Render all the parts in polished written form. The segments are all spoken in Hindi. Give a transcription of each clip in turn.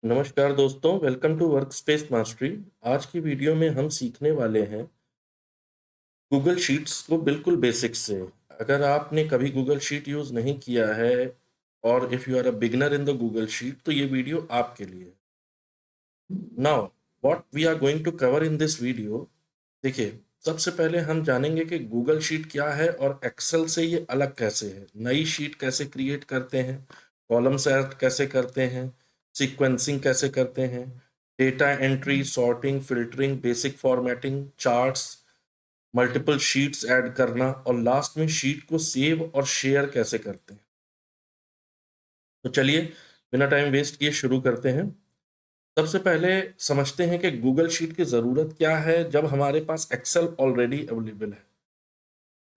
नमस्कार दोस्तों, वेलकम टू वर्कस्पेस मास्टरी। आज की वीडियो में हम सीखने वाले हैं गूगल शीट्स को बिल्कुल बेसिक से। अगर आपने कभी गूगल शीट यूज़ नहीं किया है और if you are a beginner in the Google sheet तो ये वीडियो आपके लिए है। Now what we are going to cover in this video. देखिए, सबसे पहले हम जानेंगे कि गूगल शीट क्या है और एक्सेल से ये अलग कैसे है, नई शीट कैसे क्रिएट करते हैं, कॉलम्स ऐड कैसे करते हैं, सीक्वेंसिंग कैसे करते हैं, data entry, sorting, filtering, basic formatting, charts, multiple sheets add करना और लास्ट में शीट को सेव और शेयर कैसे करते हैं। तो चलिए, बिना टाइम वेस्ट किए शुरू करते हैं। सबसे पहले समझते हैं कि गूगल शीट की ज़रूरत क्या है जब हमारे पास एक्सेल ऑलरेडी अवेलेबल है।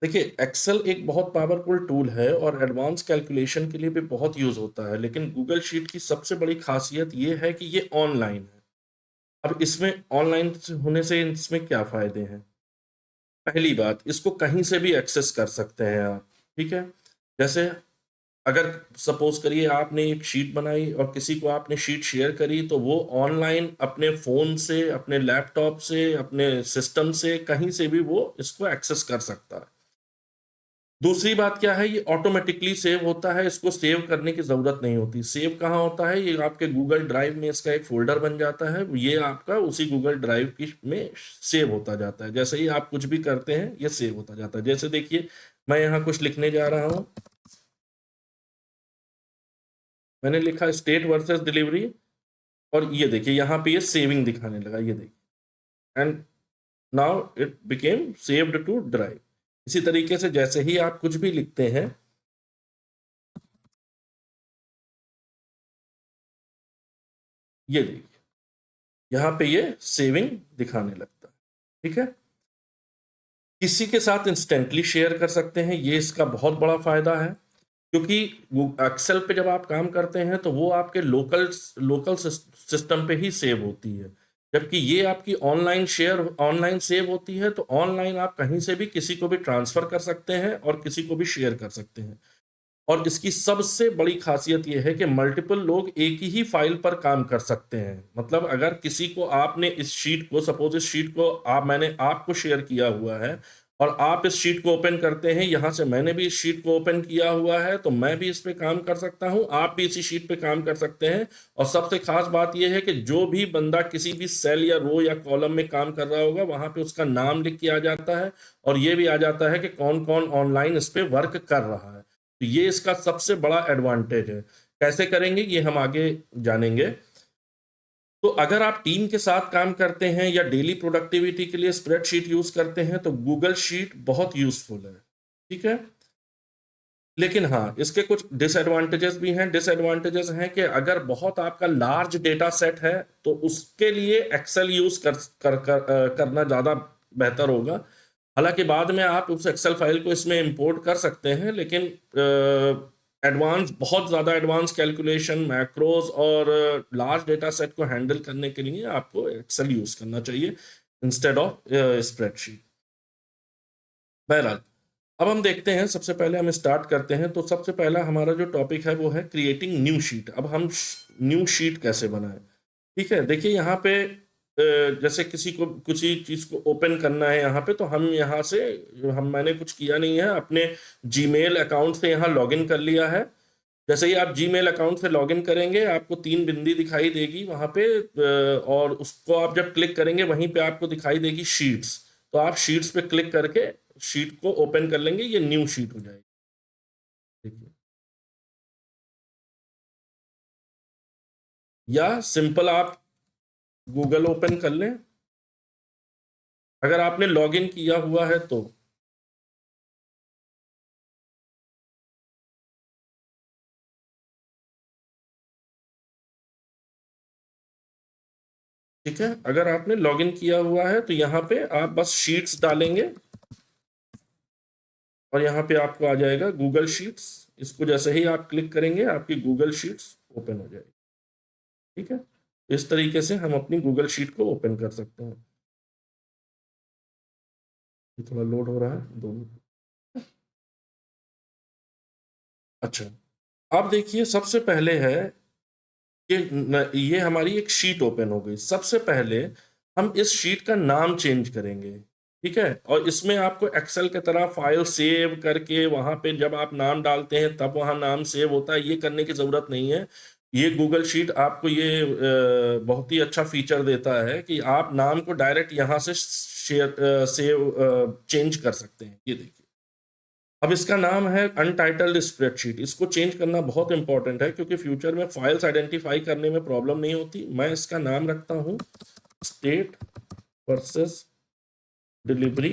देखिए, एक्सेल एक बहुत पावरफुल टूल है और एडवांस कैलकुलेशन के लिए भी बहुत यूज़ होता है, लेकिन गूगल शीट की सबसे बड़ी खासियत ये है कि ये ऑनलाइन है। अब इसमें ऑनलाइन होने से इसमें क्या फ़ायदे हैं? पहली बात, इसको कहीं से भी एक्सेस कर सकते हैं आप, ठीक है? जैसे अगर सपोज़ करिए आपने एक शीट बनाई और किसी को आपने शीट शेयर करी, तो वो ऑनलाइन अपने फ़ोन से, अपने लैपटॉप से, अपने सिस्टम से, कहीं से भी वो इसको एक्सेस कर सकता है। दूसरी बात क्या है, ये ऑटोमैटिकली सेव होता है, इसको सेव करने की ज़रूरत नहीं होती। सेव कहाँ होता है, ये आपके गूगल ड्राइव में इसका एक फ़ोल्डर बन जाता है, ये आपका उसी गूगल ड्राइव की में सेव होता जाता है। जैसे ही आप कुछ भी करते हैं, ये सेव होता जाता है। जैसे देखिए, मैं यहाँ कुछ लिखने जा रहा हूँ, मैंने लिखा स्टेट वर्सेस डिलीवरी और ये देखिए यहाँ पे ये सेविंग दिखाने लगा, ये देखिए and now it became saved to drive. इसी तरीके से जैसे ही आप कुछ भी लिखते हैं, ये देखिए यहाँ पे ये सेविंग दिखाने लगता है, ठीक है? किसी के साथ इंस्टेंटली शेयर कर सकते हैं, ये इसका बहुत बड़ा फ़ायदा है, क्योंकि वो एक्सेल पे जब आप काम करते हैं, तो वो आपके लोकल सिस्टम पे ही सेव होती है। जबकि ये आपकी ऑनलाइन सेव होती है, तो ऑनलाइन आप कहीं से भी किसी को भी ट्रांसफ़र कर सकते हैं और किसी को भी शेयर कर सकते हैं। और इसकी सबसे बड़ी ख़ासियत ये है कि मल्टीपल लोग एक ही फ़ाइल पर काम कर सकते हैं। मतलब अगर किसी को आपने इस शीट को सपोज़ इस शीट को मैंने आपको शेयर किया हुआ है और आप इस शीट को ओपन करते हैं, यहाँ से मैंने भी इस शीट को ओपन किया हुआ है, तो मैं भी इस पे काम कर सकता हूँ, आप भी इसी शीट पे काम कर सकते हैं। और सबसे ख़ास बात ये है कि जो भी बंदा किसी भी सेल या रो या कॉलम में काम कर रहा होगा, वहाँ पे उसका नाम लिख के आ जाता है और ये भी आ जाता है कि कौन-कौन ऑनलाइन इस पे वर्क कर रहा है। तो ये इसका सबसे बड़ा एडवांटेज है। कैसे करेंगे ये हम आगे जानेंगे। तो अगर आप टीम के साथ काम करते हैं या डेली प्रोडक्टिविटी के लिए स्प्रेडशीट यूज़ करते हैं तो गूगल शीट बहुत यूज़फुल है, ठीक है? लेकिन हाँ, इसके कुछ डिसएडवांटेजेस भी हैं। डिसएडवांटेजेस हैं कि अगर बहुत आपका लार्ज डेटा सेट है, तो उसके लिए एक्सेल यूज़ करना ज़्यादा बेहतर होगा। हालाँकि बाद में आप उस एक्सेल फ़ाइल को इसमें इम्पोर्ट कर सकते हैं, लेकिन बहुत ज़्यादा एडवांस कैलकुलेशन, मैक्रोज़ और लार्ज डेटा सेट को हैंडल करने के लिए आपको एक्सेल यूज़ करना चाहिए इंस्टेड ऑफ स्प्रेडशीट। बहरहाल, अब हम देखते हैं, सबसे पहले हम स्टार्ट करते हैं, तो सबसे पहला हमारा जो टॉपिक है वो है क्रिएटिंग न्यू शीट। अब हम न्यू शीट कैसे बनाएँ? ठीक है, देखिए यहाँ पे जैसे किसी को किसी चीज़ को ओपन करना है यहाँ पे, तो हम यहाँ से हम मैंने कुछ किया नहीं है, अपने जीमेल अकाउंट से यहाँ लॉगिन कर लिया है। जैसे ही आप जीमेल अकाउंट से लॉगिन करेंगे, आपको 3 बिंदी दिखाई देगी वहाँ पे, और उसको आप जब क्लिक करेंगे, वहीं पे आपको दिखाई देगी शीट्स। तो आप शीट्स पे क्लिक करके शीट को ओपन कर लेंगे, ये न्यू शीट हो जाएगी। देखिए, या सिंपल आप गूगल ओपन कर लें, अगर आपने लॉगिन किया हुआ है तो। ठीक है, अगर आपने लॉगिन किया हुआ है तो यहाँ पे आप बस शीट्स डालेंगे और यहाँ पे आपको आ जाएगा गूगल शीट्स। इसको जैसे ही आप क्लिक करेंगे, आपकी गूगल शीट्स ओपन हो जाएगी। ठीक है, इस तरीके से हम अपनी गूगल शीट को ओपन कर सकते हैं। ये थोड़ा लोड हो रहा है, 2 मिनट। अच्छा, अब देखिए, सबसे पहले है ये हमारी एक शीट ओपन हो गई। सबसे पहले हम इस शीट का नाम चेंज करेंगे, ठीक है? और इसमें आपको एक्सेल की तरह फाइल सेव करके वहां पे जब आप नाम डालते हैं तब वहां नाम सेव होता है, ये करने की जरूरत नहीं है। ये गूगल शीट आपको ये बहुत ही अच्छा फीचर देता है कि आप नाम को डायरेक्ट यहाँ से शेयर सेव चेंज कर सकते हैं। ये देखिए, अब इसका नाम है अनटाइटल्ड स्प्रेडशीट। इसको चेंज करना बहुत इंपॉर्टेंट है क्योंकि फ्यूचर में फाइल्स आइडेंटिफाई करने में प्रॉब्लम नहीं होती। मैं इसका नाम रखता हूं स्टेट वर्सेस डिलीवरी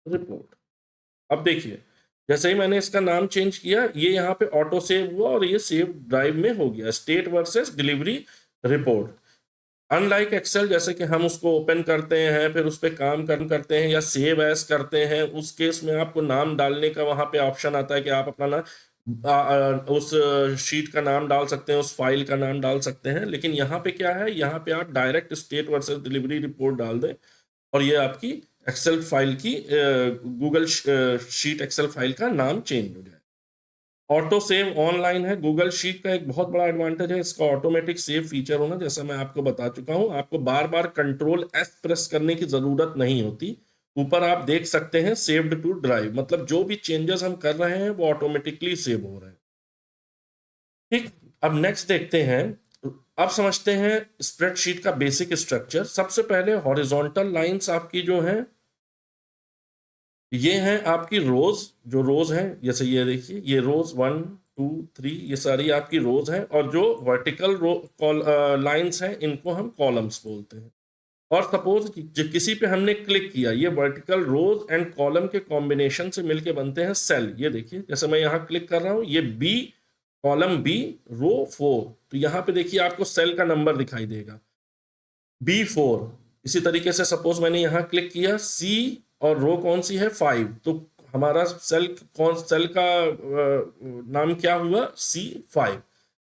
रिपोर्ट। अब देखिए, जैसे ही मैंने इसका नाम चेंज किया, ये यहाँ पे ऑटो सेव हुआ और ये सेव ड्राइव में हो गया, state versus delivery report. Unlike Excel, जैसे कि हम उसको ओपन करते हैं फिर उस पर काम करते हैं या सेव एज करते हैं, उस केस में आपको नाम डालने का वहां पे ऑप्शन आता है कि आप अपना नाम उस शीट का नाम डाल सकते हैं, उस फाइल का नाम डाल सकते हैं। लेकिन यहाँ पे क्या है, यहाँ पे आप direct state versus delivery report डाल दें और ये आपकी एक्सेल फाइल की गूगल शीट एक्सेल फाइल का नाम चेंज हो जाए। ऑटो सेव ऑनलाइन है। गूगल शीट का एक बहुत बड़ा एडवांटेज है इसका ऑटोमेटिक सेव फीचर होना। जैसा मैं आपको बता चुका हूं, आपको बार बार कंट्रोल एस प्रेस करने की जरूरत नहीं होती। ऊपर आप देख सकते हैं सेव्ड टू ड्राइव, मतलब जो भी चेंजेस हम कर रहे हैं वो ऑटोमेटिकली सेव हो रहे हैं। ठीक, अब नेक्स्ट देखते हैं। अब समझते हैं स्प्रेडशीट का बेसिक स्ट्रक्चर। सबसे पहले हॉरिजॉन्टल लाइंस आपकी जो है, ये हैं आपकी रोज। जो रोज हैं, जैसे ये देखिए, ये रोज 1 2 3, ये सारी आपकी रोज हैं। और जो वर्टिकल रो लाइंस हैं, इनको हम कॉलम्स बोलते हैं। और सपोज किसी पे हमने क्लिक किया, ये वर्टिकल रोज एंड कॉलम के कॉम्बिनेशन से मिलके बनते हैं सेल। ये देखिए, जैसे मैं यहाँ क्लिक कर रहा हूँ, ये बी, कॉलम बी, रो 4। तो यहाँ पे देखिए आपको सेल का नंबर दिखाई देगा, B4। इसी तरीके से सपोज मैंने यहां क्लिक किया, सी, और रो कौन सी है, 5। तो हमारा सेल का नाम क्या हुआ, C5।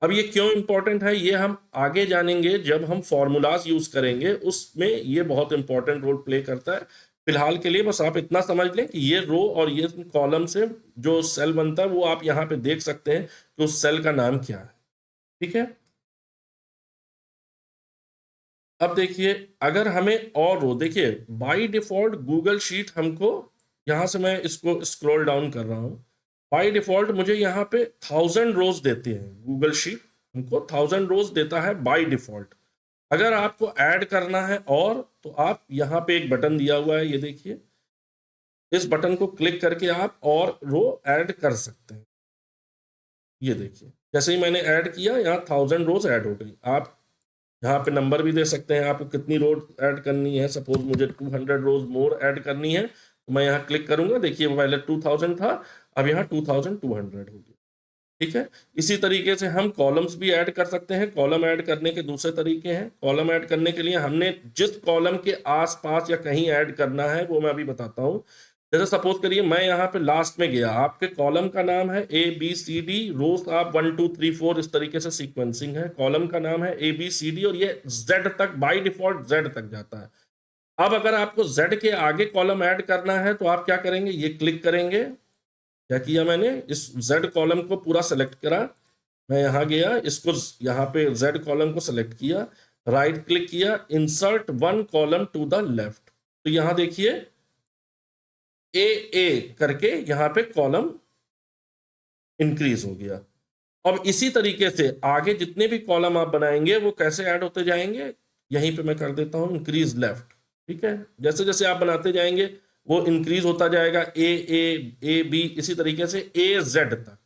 अब ये क्यों इंपॉर्टेंट है, ये हम आगे जानेंगे जब हम फॉर्मूलाज यूज करेंगे, उसमें ये बहुत इंपॉर्टेंट रोल प्ले करता है। फिलहाल के लिए बस आप इतना समझ लें कि ये रो और ये कॉलम से जो सेल बनता है वो आप यहाँ पे देख सकते हैं कि उस सेल का नाम क्या है। ठीक है, अब देखिए, अगर हमें और रो, देखिए बाय डिफॉल्ट गूगल शीट हमको, यहां से मैं इसको स्क्रॉल डाउन कर रहा हूं, बाय डिफॉल्ट मुझे यहाँ पे 1000 रोज देते हैं। गूगल शीट हमको 1000 रोज देता है बाय डिफॉल्ट। अगर आपको ऐड करना है और, तो आप यहाँ पे एक बटन दिया हुआ है, ये देखिए, इस बटन को क्लिक करके आप और रो ऐड कर सकते हैं। ये देखिए, जैसे ही मैंने ऐड किया, यहाँ 1000 रोज ऐड हो गई। आप यहाँ पे नंबर भी दे सकते हैं आपको कितनी रोज ऐड करनी है। सपोज मुझे 200 रोज मोर ऐड करनी है, तो मैं यहाँ क्लिक करूंगा, देखिए पहले 2000 था, अब यहाँ 2200 हो गया। ठीक है, इसी तरीके से हम कॉलम्स भी ऐड कर सकते हैं। कॉलम ऐड करने के दूसरे तरीके हैं। कॉलम ऐड करने के लिए हमने जिस कॉलम के आसपास या कहीं ऐड करना है वो मैं अभी बताता हूँ। जैसे सपोज करिए मैं यहाँ पे लास्ट में गया, आपके कॉलम का नाम है ABCD, रोज आप 1 2 3 4 इस तरीके से सीक्वेंसिंग है। कॉलम का नाम है ABCD और ये Z तक, बाय डिफॉल्ट Z तक जाता है। अब अगर आपको Z के आगे कॉलम ऐड करना है तो आप क्या करेंगे, ये क्लिक करेंगे। क्या किया मैंने, इस Z कॉलम को पूरा सेलेक्ट करा, मैं यहाँ गया, इसको यहाँ पे Z कॉलम को सेलेक्ट किया, राइट क्लिक किया, insert 1 column to the left. तो यहाँ देखिए ए करके यहाँ पे कॉलम इंक्रीज हो गया। अब इसी तरीके से आगे जितने भी कॉलम आप बनाएंगे वो कैसे ऐड होते जाएंगे, यहीं पे मैं कर देता हूं इंक्रीज लेफ्ट। ठीक है, जैसे जैसे आप बनाते जाएंगे वो इंक्रीज होता जाएगा, ए बी, इसी तरीके से AZ तक।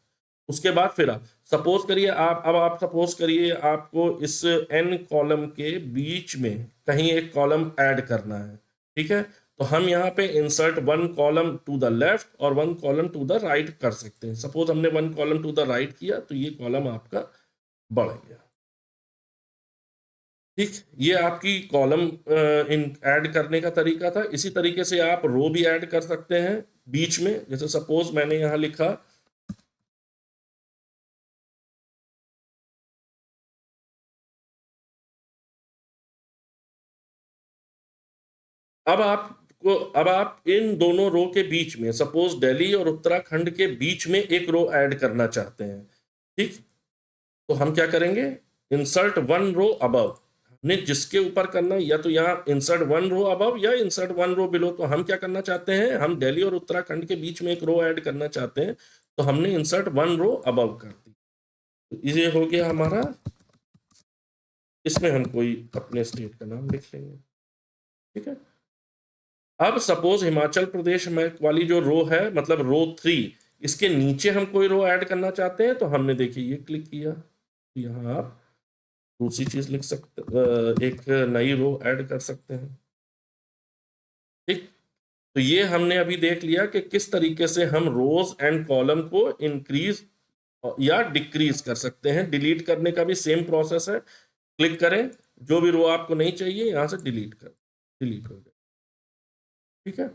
उसके बाद फिर आप सपोज करिए, आप सपोज करिए आपको इस N कॉलम के बीच में कहीं एक कॉलम ऐड करना है। ठीक है, तो हम यहाँ पे insert 1 column to the left और 1 कॉलम टू द राइट कर सकते हैं। सपोज हमने 1 कॉलम टू द राइट किया तो ये कॉलम आपका बढ़ गया। ठीक, ये आपकी कॉलम इन ऐड करने का तरीका था। इसी तरीके से आप रो भी ऐड कर सकते हैं बीच में। जैसे सपोज मैंने यहाँ लिखा, अब आप इन दोनों रो के बीच में, सपोज दिल्ली और उत्तराखंड के बीच में एक रो ऐड करना चाहते हैं। ठीक, तो हम क्या करेंगे, इंसर्ट वन रो अबव, हमने जिसके ऊपर करना है, या तो यहाँ इंसर्ट वन रो अबव या इंसर्ट वन रो बिलो। तो हम क्या करना चाहते हैं, हम दिल्ली और उत्तराखंड के बीच में एक रो ऐड करना चाहते हैं, तो हमने इंसर्ट वन रो अबव कर दी। तो ये हो गया हमारा, इसमें हम कोई अपने स्टेट का नाम लिख लेंगे। ठीक है, अब सपोज हिमाचल प्रदेश में वाली जो रो है, मतलब रो 3, इसके नीचे हम कोई रो ऐड करना चाहते हैं, तो हमने देखिए ये क्लिक किया, यहाँ आप दूसरी चीज लिख सकते, एक नई रो ऐड कर सकते हैं। ठीक, तो ये हमने अभी देख लिया कि किस तरीके से हम रोज एंड कॉलम को इंक्रीज या डिक्रीज कर सकते हैं। डिलीट करने का भी सेम प्रोसेस है, क्लिक करें, जो भी रो आपको नहीं चाहिए यहां से डिलीट हो गया। ठीक है,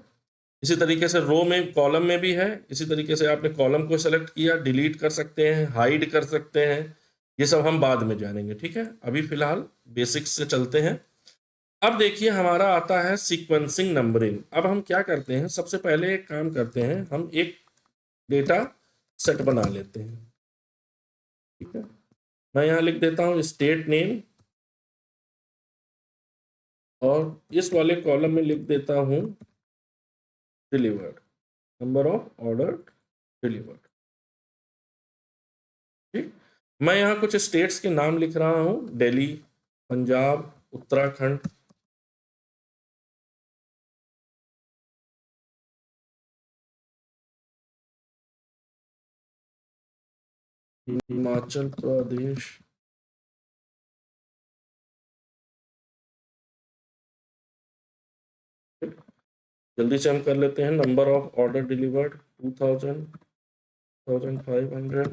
इसी तरीके से रो में, कॉलम में भी है, इसी तरीके से आपने कॉलम को सेलेक्ट किया, डिलीट कर सकते हैं, हाइड कर सकते हैं, ये सब हम बाद में जानेंगे। ठीक है, अभी फिलहाल बेसिक्स से चलते हैं। अब देखिए हमारा आता है सीक्वेंसिंग नंबरिंग। अब हम क्या करते हैं, सबसे पहले एक काम करते हैं, हम एक डेटा सेट बना लेते हैं। ठीक है, मैं यहाँ लिख देता हूँ स्टेट नेम, और इस वाले कॉलम में लिख देता हूँ delivered, number of order delivered. ठीक, मैं यहाँ कुछ स्टेट्स के नाम लिख रहा हूँ, दिल्ली, पंजाब, उत्तराखंड, हिमाचल प्रदेश, जल्दी से हम कर लेते हैं। Number of order delivered 2000, 1500,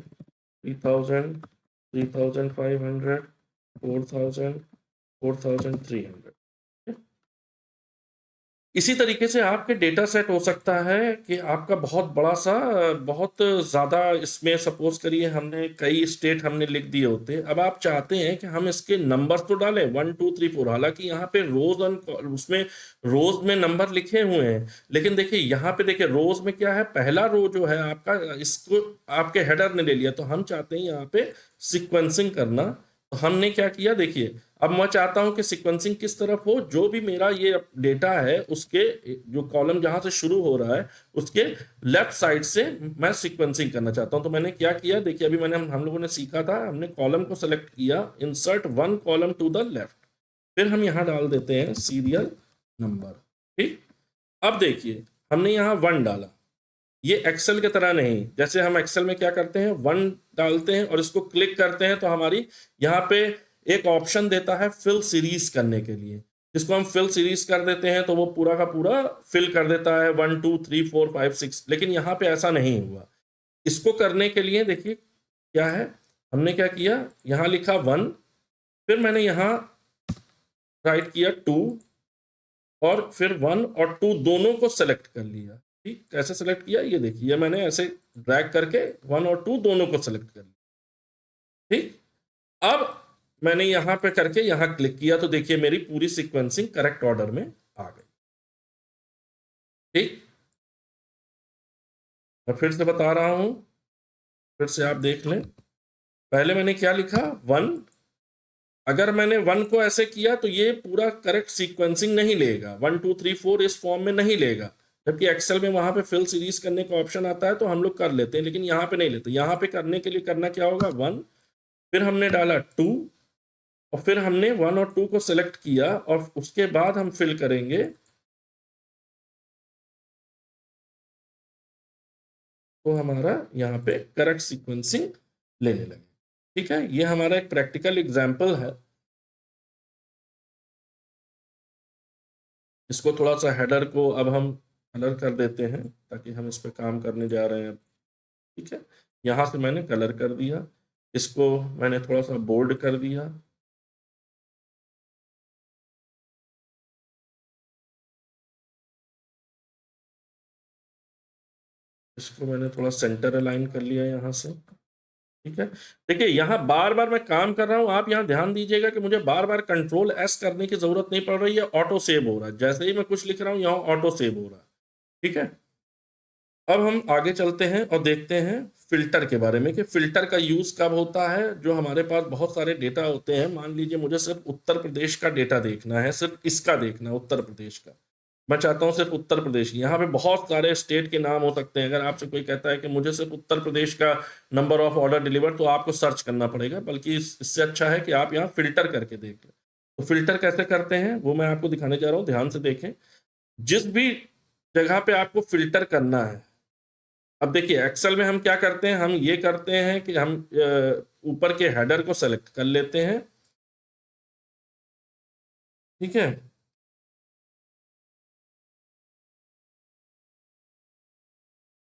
3000, 3500, 4000, 4300। इसी तरीके से आपके डेटा सेट हो सकता है कि आपका बहुत बड़ा सा, बहुत ज़्यादा, इसमें सपोज करिए हमने कई स्टेट हमने लिख दिए होते, अब आप चाहते हैं कि हम इसके नंबर्स तो डालें 1 2 3 4, हालांकि यहाँ पे रोज उसमें रोज में नंबर लिखे हुए हैं, लेकिन देखिए यहाँ पे देखिए रोज में क्या है, पहला रो जो है आपका, इसको आपके हेडर ने ले लिया, तो हम चाहते हैं यहाँ पे सिक्वेंसिंग करना। तो हमने क्या किया, देखिए अब मैं चाहता हूं कि सीक्वेंसिंग किस तरफ हो, जो भी मेरा ये डेटा है उसके जो कॉलम जहां से शुरू हो रहा है उसके लेफ्ट साइड से मैं सीक्वेंसिंग करना चाहता हूं। तो मैंने क्या किया, देखिए अभी मैंने हम लोगों ने सीखा था, हमने कॉलम को सेलेक्ट किया, insert one column to the left, फिर हम यहां डाल देते हैं सीरियल नंबर। ठीक, अब देखिए हमने यहाँ 1 डाला, ये एक्सेल की तरह नहीं, जैसे हम एक्सेल में क्या करते हैं 1 डालते हैं और इसको क्लिक करते हैं तो हमारी यहाँ पे एक ऑप्शन देता है फिल सीरीज करने के लिए, जिसको हम फिल सीरीज कर देते हैं तो वो पूरा का पूरा फिल कर देता है 1 2 3 4 5 6। लेकिन यहाँ पे ऐसा नहीं हुआ। इसको करने के लिए देखिए क्या है, हमने क्या किया, यहाँ लिखा 1, फिर मैंने यहाँ राइट किया 2, और फिर 1 और 2 दोनों को सेलेक्ट कर लिया। ठीक, कैसे सेलेक्ट किया, ये देखिए मैंने ऐसे ड्रैग करके 1 और 2 दोनों को सेलेक्ट कर लिया। ठीक, अब मैंने यहां पे करके यहां क्लिक किया तो देखिए मेरी पूरी सीक्वेंसिंग करेक्ट ऑर्डर में आ गई। ठीक, मैं फिर से बता रहा हूं, फिर से आप देख लें, पहले मैंने क्या लिखा 1, अगर मैंने 1 को ऐसे किया तो ये पूरा करेक्ट सीक्वेंसिंग नहीं लेगा, 1 2 3 4 इस फॉर्म में नहीं लेगा, जबकि एक्सेल में वहां पे फिल सीरीज करने का ऑप्शन आता है तो हम लोग कर लेते हैं, लेकिन यहाँ पे नहीं लेते। यहाँ पे करने के लिए करना क्या होगा, 1, फिर हमने डाला 2, और फिर हमने 1 और 2 को सिलेक्ट किया, और उसके बाद हम फिल करेंगे, तो हमारा यहाँ पे करेक्ट सीक्वेंसिंग लेने लगे। ठीक है, ये हमारा एक प्रैक्टिकल एग्जाम्पल है। इसको थोड़ा सा हेडर को अब हम कलर कर देते हैं ताकि हम इस पे काम करने जा रहे हैं। ठीक है, यहाँ से मैंने कलर कर दिया, इसको मैंने थोड़ा सा बोल्ड कर दिया, इसको मैंने थोड़ा सेंटर अलाइन कर लिया यहाँ से। ठीक है, देखिए यहाँ बार बार मैं काम कर रहा हूँ, आप यहाँ ध्यान दीजिएगा कि मुझे बार बार कंट्रोल एस करने की जरूरत नहीं पड़ रही है, ऑटो सेव हो रहा है, जैसे ही मैं कुछ लिख रहा हूँ यहाँ ऑटो सेव हो रहा है। ठीक है, अब हम आगे चलते हैं और देखते हैं फिल्टर के बारे में कि फिल्टर का यूज कब होता है। जो हमारे पास बहुत सारे डेटा होते हैं, मान लीजिए मुझे सिर्फ उत्तर प्रदेश का डेटा देखना है, सिर्फ इसका देखना है, उत्तर प्रदेश का। मैं चाहता हूं सिर्फ उत्तर प्रदेश। यहाँ पे बहुत सारे स्टेट के नाम हो सकते हैं। अगर आपसे कोई कहता है कि मुझे सिर्फ उत्तर प्रदेश का नंबर ऑफ ऑर्डर डिलीवर, तो आपको सर्च करना पड़ेगा, बल्कि इससे अच्छा है कि आप यहाँ फिल्टर करके देख लें। तो फिल्टर कैसे करते हैं वो मैं आपको दिखाने जा रहा हूँ, ध्यान से देखें। जिस भी जगह पे आपको फिल्टर करना है, अब देखिए एक्सेल में हम क्या करते हैं, हम ये करते हैं कि हम ऊपर के हेडर को सेलेक्ट कर लेते हैं, ठीक है।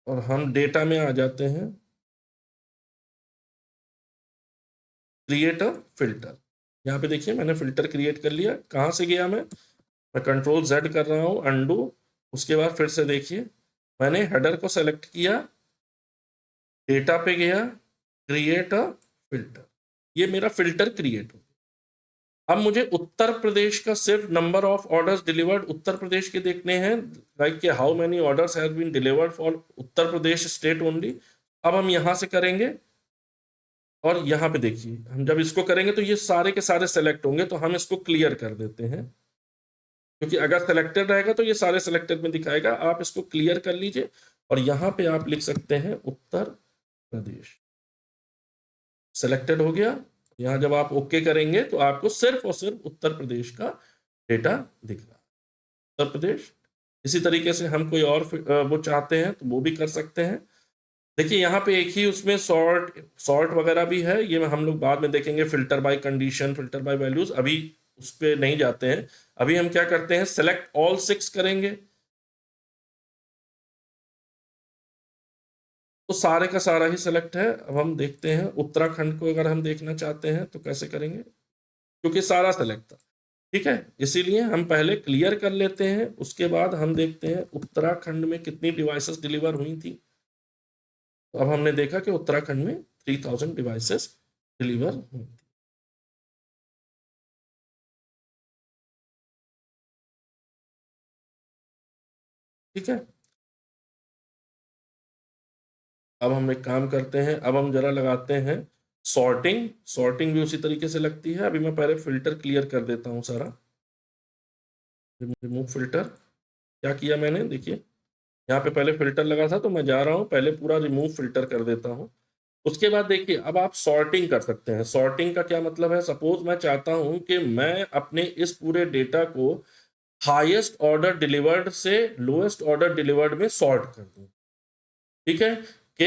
और हम डेटा में आ जाते हैं, क्रिएट अ फिल्टर। यहाँ पे देखिए मैंने फिल्टर क्रिएट कर लिया। कहाँ से गया मैं कंट्रोल जेड कर रहा हूँ, अंडू। उसके बाद फिर से देखिए मैंने हेडर को सेलेक्ट किया, डेटा पे गया, क्रिएट अ फिल्टर। ये मेरा फिल्टर क्रिएट हो गया। अब मुझे उत्तर प्रदेश का सिर्फ number of orders delivered Uttar Pradesh के देखने हैं, like how many orders have been delivered for Uttar Pradesh state only. अब हम यहां से करेंगे और यहाँ पे देखिए हम जब इसको करेंगे तो ये सारे के सारे सेलेक्ट होंगे, तो हम इसको क्लियर कर देते हैं, क्योंकि अगर सेलेक्टेड रहेगा तो ये सारे सेलेक्टेड में दिखाएगा। आप इसको क्लियर कर लीजिए और यहाँ पे आप लिख सकते हैं उत्तर प्रदेश। सेलेक्टेड हो गया। यहाँ जब आप ओके करेंगे तो आपको सिर्फ और सिर्फ उत्तर प्रदेश का डेटा दिख रहा है, उत्तर प्रदेश। इसी तरीके से हम कोई और वो चाहते हैं तो वो भी कर सकते हैं। देखिए यहाँ पे एक ही उसमें सॉर्ट वगैरह भी है, ये हम लोग बाद में देखेंगे। Filter by condition, filter by values, अभी उस पर नहीं जाते हैं। अभी हम क्या करते हैं, सेलेक्ट ऑल 6 करेंगे तो सारे का सारा ही सेलेक्ट है। अब हम देखते हैं उत्तराखंड को अगर हम देखना चाहते हैं तो कैसे करेंगे, क्योंकि सारा सेलेक्ट था, ठीक है। इसीलिए हम पहले क्लियर कर लेते हैं, उसके बाद हम देखते हैं उत्तराखंड में कितनी डिवाइसेस डिलीवर हुई थी। तो अब हमने देखा कि उत्तराखंड में 3000 डिवाइसेस डिलीवर हुई थी। ठीक है। अब हम एक काम करते हैं, अब हम जरा लगाते हैं सॉर्टिंग। सॉर्टिंग भी उसी तरीके से लगती है। अभी मैं पहले फिल्टर क्लियर कर देता हूं सारा, रिमूव फिल्टर। क्या किया मैंने, देखिए यहाँ पे पहले फिल्टर लगा था, तो मैं जा रहा हूँ पहले पूरा रिमूव फिल्टर कर देता हूँ। उसके बाद देखिए अब आप सॉर्टिंग कर सकते हैं। सॉर्टिंग का क्या मतलब है, सपोज मैं चाहता हूं कि मैं अपने इस पूरे डेटा को हाईएस्ट ऑर्डर डिलीवर्ड से लोएस्ट ऑर्डर डिलीवर्ड में सॉर्ट कर दूं, ठीक है। कि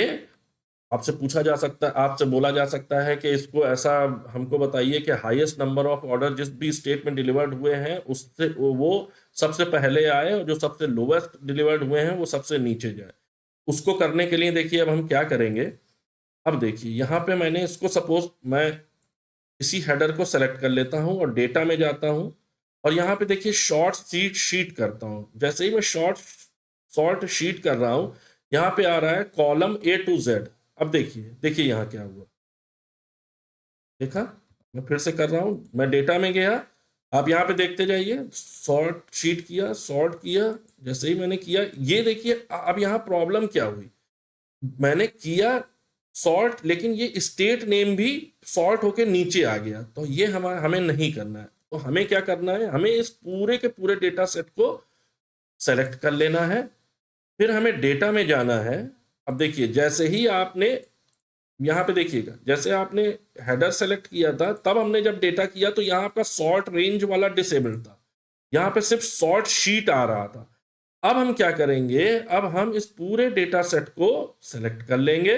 आपसे पूछा जा सकता है, आपसे बोला जा सकता है कि इसको ऐसा हमको बताइए कि हाईएस्ट नंबर ऑफ ऑर्डर जिस भी स्टेट में डिलीवर्ड हुए हैं उससे वो सबसे पहले आए, और जो सबसे लोवेस्ट डिलीवर्ड हुए हैं वो सबसे नीचे जाए। उसको करने के लिए देखिए अब हम क्या करेंगे। अब देखिए यहाँ पे मैंने इसको, सपोज मैं इसी हेडर को सेलेक्ट कर लेता हूँ और डेटा में जाता हूँ, और यहाँ पे देखिए शॉर्ट शीट करता हूँ। जैसे ही मैं शॉर्ट शीट कर रहा हूँ, यहाँ पे आ रहा है कॉलम A to Z। अब देखिए देखिए यहाँ क्या हुआ, देखा। मैं फिर से कर रहा हूँ, मैं डेटा में गया, आप यहाँ पे देखते जाइए, शॉर्ट शीट किया, सॉर्ट किया। जैसे ही मैंने किया, ये देखिए अब यहाँ प्रॉब्लम क्या हुई, मैंने किया सॉर्ट, लेकिन ये स्टेट नेम भी सॉर्ट होके नीचे आ गया। तो ये हमें नहीं करना है। तो हमें क्या करना है, हमें इस पूरे के पूरे डेटा सेट को सेलेक्ट कर लेना है, फिर हमें डेटा में जाना है। अब देखिए जैसे ही आपने यहाँ पे देखिएगा, जैसे आपने हेडर सेलेक्ट किया था, तब हमने जब डेटा किया तो यहाँ आपका सॉर्ट रेंज वाला डिसेबल था, यहाँ पे सिर्फ सॉर्ट शीट आ रहा था। अब हम क्या करेंगे, अब हम इस पूरे डेटा सेट को सेलेक्ट कर लेंगे,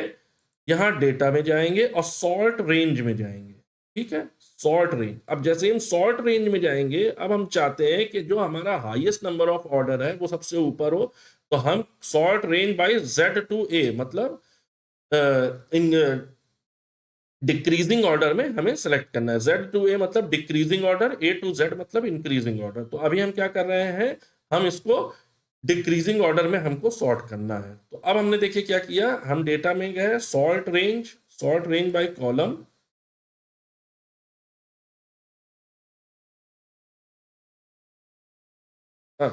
यहां डेटा में जाएंगे और सॉर्ट रेंज में जाएंगे, ठीक है। सॉर्ट रेंज, अब जैसे हम सॉर्ट रेंज में जाएंगे, अब हम चाहते हैं कि जो हमारा हाईएस्ट नंबर ऑफ ऑर्डर है वो सबसे ऊपर हो, तो हम sort range bye Z to A, मतलब इन डिक्रीजिंग ऑर्डर में हमें सेलेक्ट करना है। Z to A मतलब decreasing order, A to Z मतलब इंक्रीजिंग ऑर्डर। तो अभी हम क्या कर रहे हैं, हम इसको डिक्रीजिंग ऑर्डर में हमको सॉर्ट करना है। तो अब हमने देखिए क्या किया, हम डेटा में गए, सॉर्ट रेंज बाय कॉलम। हाँ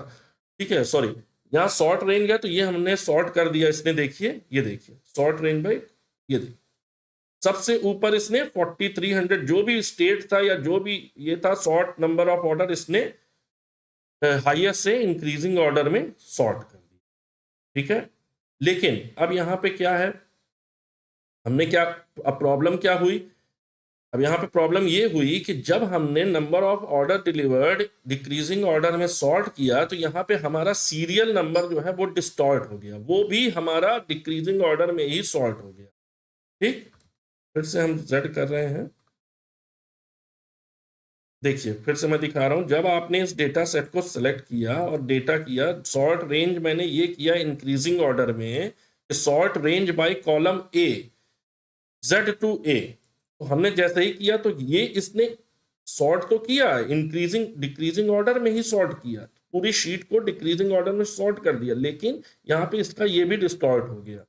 ठीक है, सॉरी, यहाँ सॉर्ट रेंज गया तो ये हमने सॉर्ट कर दिया इसने, देखिए ये देखिए सॉर्ट रेंज बाय ये देखिए सबसे ऊपर इसने 4300 जो भी स्टेट था या जो भी ये था सॉर्ट नंबर ऑफ ऑर्डर इसने हाईएस्ट से इंक्रीजिंग ऑर्डर में सॉर्ट कर दिया। ठीक है, लेकिन अब यहां पे क्या है, हमने क्या, अब प्रॉब्लम क्या हुई, अब यहाँ पे प्रॉब्लम ये हुई कि जब हमने number of order delivered decreasing order में सॉर्ट किया तो यहाँ पे हमारा सीरियल नंबर जो है वो डिस्टॉर्ट हो गया, वो भी हमारा डिक्रीजिंग ऑर्डर में ही सॉर्ट हो गया। ठीक, फिर से हम जेड कर रहे हैं, देखिए फिर से मैं दिखा रहा हूं, जब आपने इस डेटा सेट को सिलेक्ट किया और डेटा किया सॉर्ट रेंज, मैंने ये किया इंक्रीजिंग ऑर्डर में sort range by column A Z to A, तो हमने जैसे ही किया तो ये इसने सॉर्ट तो किया, इंक्रीजिंग डिक्रीजिंग ऑर्डर में ही सॉर्ट किया, पूरी शीट को डिक्रीजिंग ऑर्डर में सॉर्ट कर दिया, लेकिन यहाँ पे इसका ये भी डिस्टॉर्ट हो गया।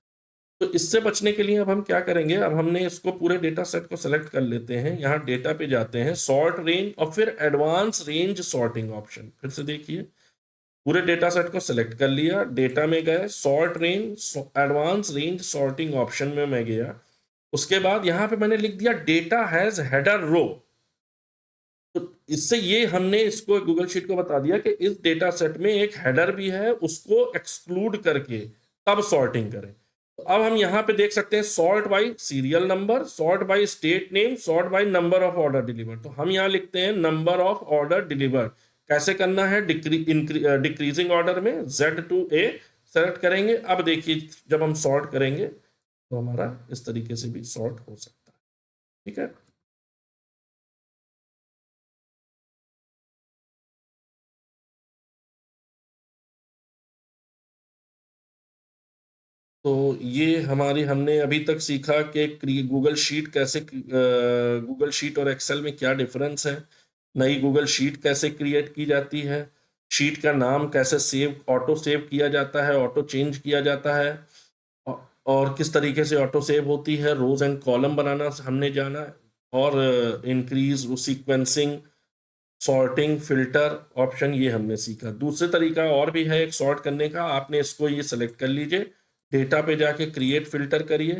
तो इससे बचने के लिए अब हम क्या करेंगे, अब हमने इसको पूरे डेटा सेट को सेलेक्ट कर लेते हैं, यहाँ डेटा पे जाते हैं, सॉर्ट रेंज और फिर एडवांस रेंज सॉर्टिंग ऑप्शन, फिर से देखिए पूरे डेटा सेट को सिलेक्ट कर लिया, डेटा में गए, sort range advance range sorting option में मैं गया, उसके बाद यहां पे मैंने लिख दिया डेटा हैज हेडर रो। तो इससे ये हमने इसको गूगल शीट को बता दिया कि इस डेटा सेट में एक हेडर भी है, उसको एक्सक्लूड करके तब सॉर्टिंग करें। तो अब हम यहां पे देख सकते हैं sort by serial number, sort by state name, sort by number of order delivered. तो हम यहां लिखते हैं नंबर ऑफ ऑर्डर डिलीवर्ड, कैसे करना है, डिक्रीजिंग ऑर्डर में Z टू A सेलेक्ट करेंगे। अब देखिए जब हम सॉर्ट करेंगे तो हमारा इस तरीके से भी सॉर्ट हो सकता है। ठीक है, तो ये हमारी हमने अभी तक सीखा कि गूगल शीट कैसे, गूगल शीट और एक्सेल में क्या डिफरेंस है, नई गूगल शीट कैसे क्रिएट की जाती है, शीट का नाम कैसे ऑटो सेव किया जाता है, ऑटो चेंज किया जाता है, और किस तरीके से ऑटो सेव होती है, रोज एंड कॉलम बनाना हमने जाना, और increase sequencing, sorting, filter option ये हमने सीखा। दूसरे तरीका और भी है एक सॉर्ट करने का, आपने इसको ये सेलेक्ट कर लीजिए, डेटा पे जाके क्रिएट फिल्टर करिए,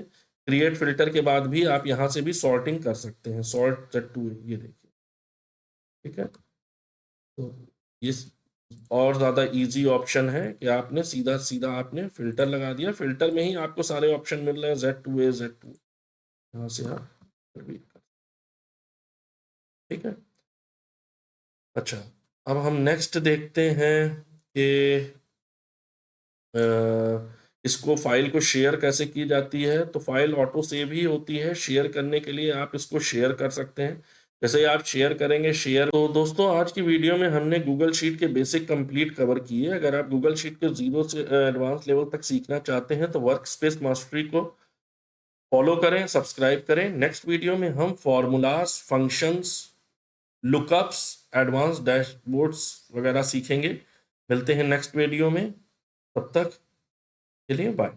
क्रिएट फिल्टर के बाद भी आप यहाँ से भी सॉर्टिंग कर सकते हैं, सॉर्ट Z टू A, ये देखिए। ठीक है, तो ये और ज़्यादा इजी ऑप्शन है कि आपने सीधा सीधा आपने फिल्टर लगा दिया, फिल्टर में ही आपको सारे ऑप्शन मिल रहे हैं, Z to A, Z to, यहाँ से आप ठीक है। अच्छा, अब हम नेक्स्ट देखते हैं कि इसको फाइल को शेयर कैसे की जाती है। तो फाइल ऑटो सेव ही होती है, शेयर करने के लिए आप इसको शेयर कर सकते हैं, जैसे आप शेयर करेंगे शेयर। तो दोस्तों आज की वीडियो में हमने गूगल शीट के बेसिक कंप्लीट कवर किए। अगर आप गूगल शीट के 0 से एडवांस लेवल तक सीखना चाहते हैं तो वर्क स्पेस मास्टरी को फॉलो करें, सब्सक्राइब करें। नेक्स्ट वीडियो में हम formulas, functions, lookups, advance dashboards वगैरह सीखेंगे। मिलते हैं नेक्स्ट वीडियो में, तब तक के लिए बाय।